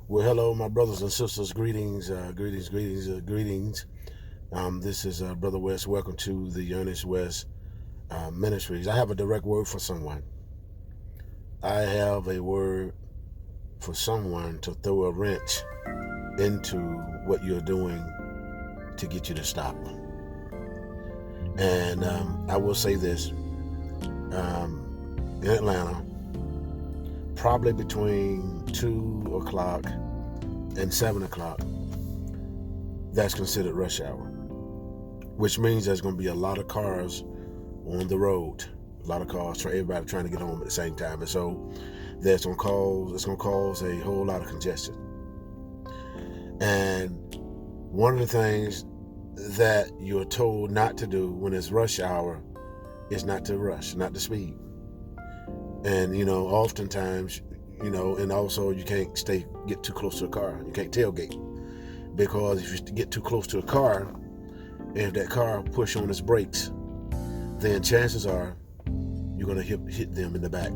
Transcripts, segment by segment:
Well, hello, my brothers and sisters. Greetings, greetings. This is Brother West. Welcome to the ErnestLWest Ministries. I have a direct word for someone. I have a word for someone to throw a wrench into what you're doing to get you to stop. And I will say this. In Atlanta, probably between 2 o'clock and 7 o'clock, that's considered rush hour, which means there's going to be a lot of cars on the road, a lot of cars, everybody trying to get home at the same time. And so it's going to cause a whole lot of congestion. And one of the things that you're told not to do when it's rush hour is not to rush, not to speed. And, oftentimes, and also you can't get too close to a car. You can't tailgate, because if you get too close to a car, if that car push on its brakes, then chances are you're going to hit them in the back.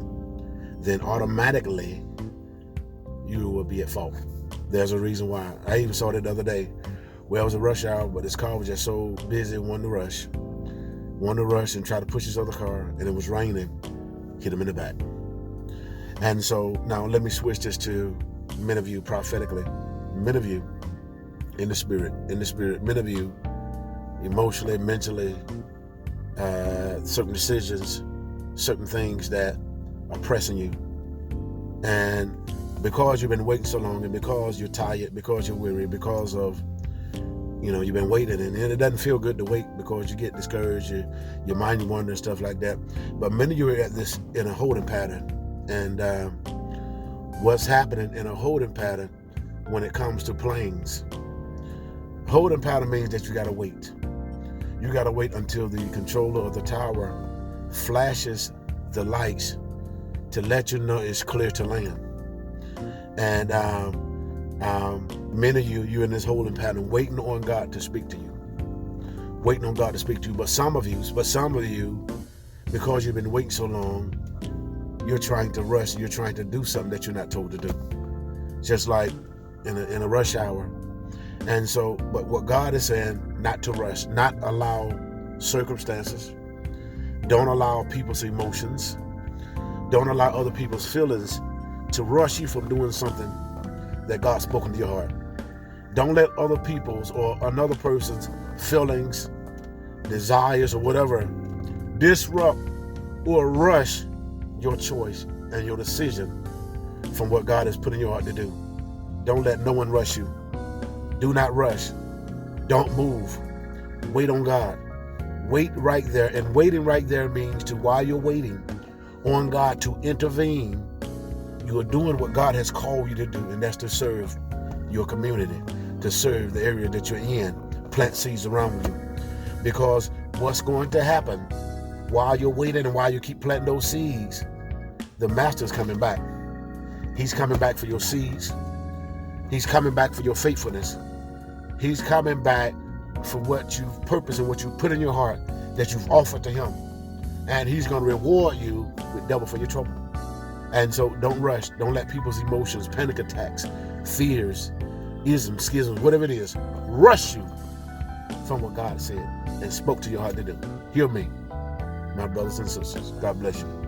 Then automatically you will be at fault. There's a reason why. I even saw that the other day where it was a rush hour, but this car was just so busy, wanted to rush and try to push this other car, and it was raining, hit him in the back. And so now let me switch this to men of you prophetically, men of you in the spirit, men of you emotionally, mentally, certain decisions, certain things that are pressing you. And because you've been waiting so long, and because you're tired, because you're weary, because of you've been waiting, and it doesn't feel good to wait because you get discouraged, your mind wanders and stuff like that. But many of you are at this in a holding pattern. And what's happening in a holding pattern when it comes to planes? Holding pattern means that you got to wait. You got to wait until the controller of the tower flashes the lights to let you know it's clear to land. And many of you're in this holding pattern, waiting on God to speak to you. But some of you, because you've been waiting so long, you're trying to rush. You're trying to do something that you're not told to do, just like in a rush hour. And so, but what God is saying, not to rush, not allow circumstances, don't allow people's emotions, don't allow other people's feelings to rush you from doing something that God's spoken to your heart. Don't let other people's or another person's feelings, desires, or whatever disrupt or rush your choice and your decision from what God has put in your heart to do. Don't let no one rush you. Do not rush. Don't move. Wait on God. Wait right there. And waiting right there means while you're waiting on God to intervene, you are doing what God has called you to do, and that's to serve your community, to serve the area that you're in, plant seeds around you. Because what's going to happen while you're waiting and while you keep planting those seeds, the master's coming back. He's coming back for your seeds. He's coming back for your faithfulness. He's coming back for what you've purposed and what you've put in your heart that you've offered to him. And he's going to reward you with double for your trouble. And so don't rush. Don't let people's emotions, panic attacks, fears, isms, schisms, whatever it is, rush you from what God said and spoke to your heart to do. Hear me, my brothers and sisters. God bless you.